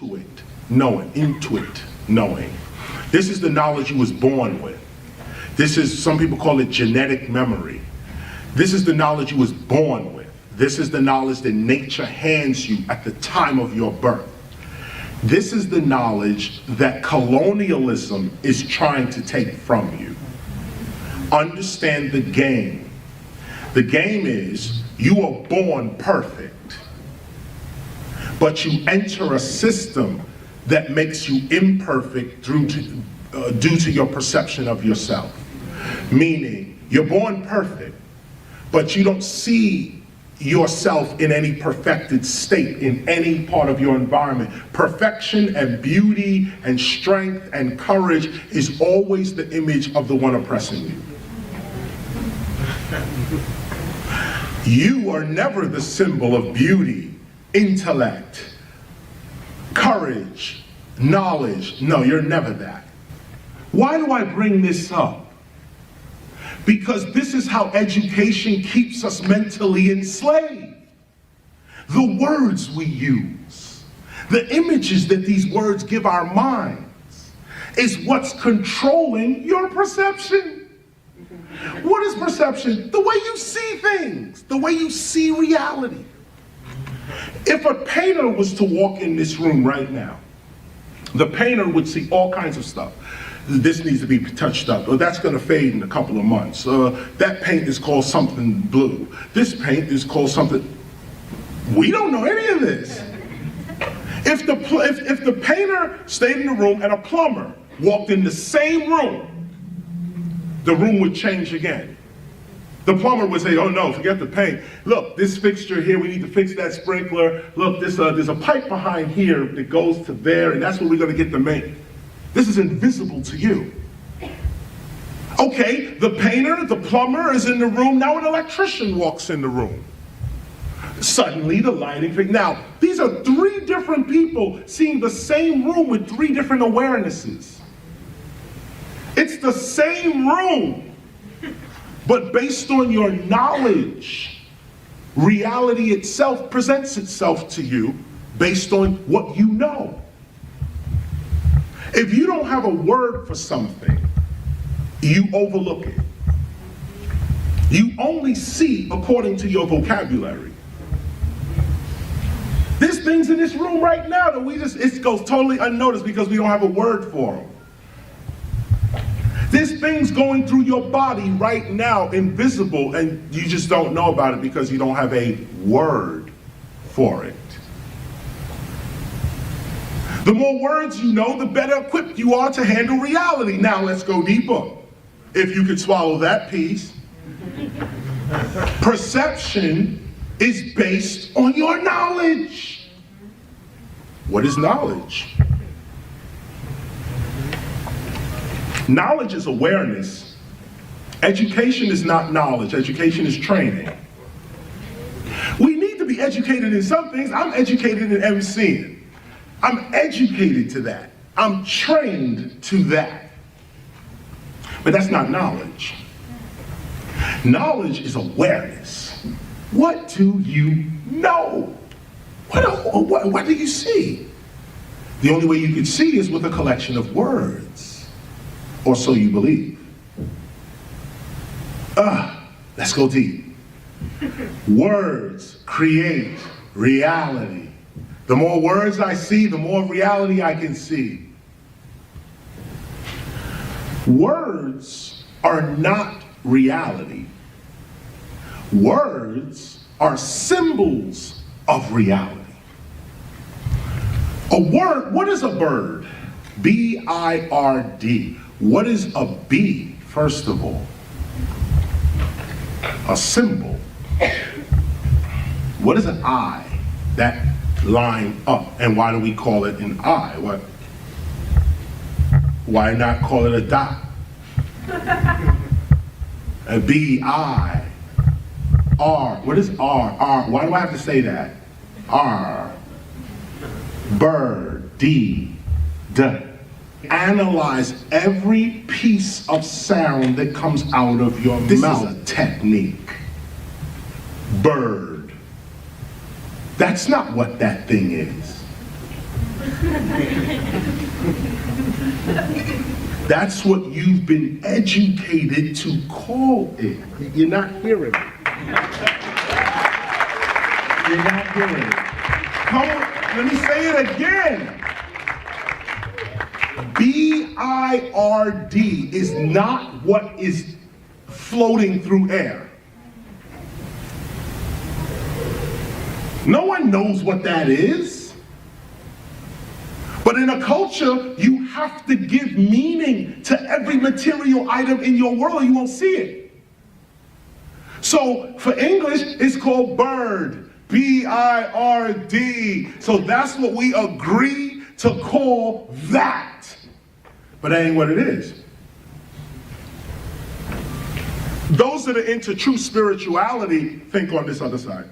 intuit knowing. This is the knowledge you was born with. This is, some people call it genetic memory. This is the knowledge you was born with. This is the knowledge that nature hands you at the time of your birth. This is the knowledge that colonialism is trying to take from you. Understand the game. The game is, you are born perfect, but you enter a system that makes you imperfect due to your perception of yourself. Meaning, you're born perfect, but you don't see yourself in any perfected state in any part of your environment. Perfection and beauty and strength and courage is always the image of the one oppressing you. You are never the symbol of beauty, intellect, courage, knowledge. No, you're never that. Why do I bring this up? Because this is how education keeps us mentally enslaved. The words we use, the images that these words give our minds, is what's controlling your perception. What is perception? The way you see things, the way you see reality. If a painter was to walk in this room right now, the painter would see all kinds of stuff. This needs to be touched up, or that's going to fade in a couple of months. That paint is called something blue. This paint is called something. We don't know any of this. If the painter stayed in the room and a plumber walked in the same room, the room would change again. The plumber would say, oh no, forget the paint. Look, this fixture here, we need to fix that sprinkler. Look, there's a pipe behind here that goes to there, and that's where we're going to get the main. This is invisible to you. Okay, the painter, the plumber is in the room. Now an electrician walks in the room. Suddenly the lighting thing. Now, these are three different people seeing the same room with three different awarenesses. It's the same room, but based on your knowledge, reality itself presents itself to you based on what you know. If you don't have a word for something, you overlook it. You only see according to your vocabulary. There's things in this room right now that it goes totally unnoticed because we don't have a word for them. There's things going through your body right now, invisible, and you just don't know about it because you don't have a word for it. The more words you know, the better equipped you are to handle reality. Now let's go deeper. If you could swallow that piece. Perception is based on your knowledge. What is knowledge? Knowledge is awareness. Education is not knowledge. Education is training. We need to be educated in some things. I'm educated in emceeing. I'm educated to that. I'm trained to that. But that's not knowledge. Knowledge is awareness. What do you know? What do you see? The only way you can see is with a collection of words, or so you believe. Let's go deep. Words create reality. The more words I see, the more reality I can see. Words are not reality. Words are symbols of reality. A word, what is a bird? B-I-R-D. What is a bee, first of all? A symbol. What is an eye? That line up. And why do we call it an eye? Why not call it a dot? A B-I. R. What is R? R. Why do I have to say that? R. Bird. D. D. Analyze every piece of sound that comes out of your mouth. This is a technique. Bird. That's not what that thing is. That's what you've been educated to call it. You're not hearing it. You're not hearing it. Come on, let me say it again. B-I-R-D is not what is floating through air. No one knows what that is. But in a culture, you have to give meaning to every material item in your world or you won't see it. So for English, it's called bird. B-I-R-D. So that's what we agree to call that. But that ain't what it is. Those that are into true spirituality think on this other side.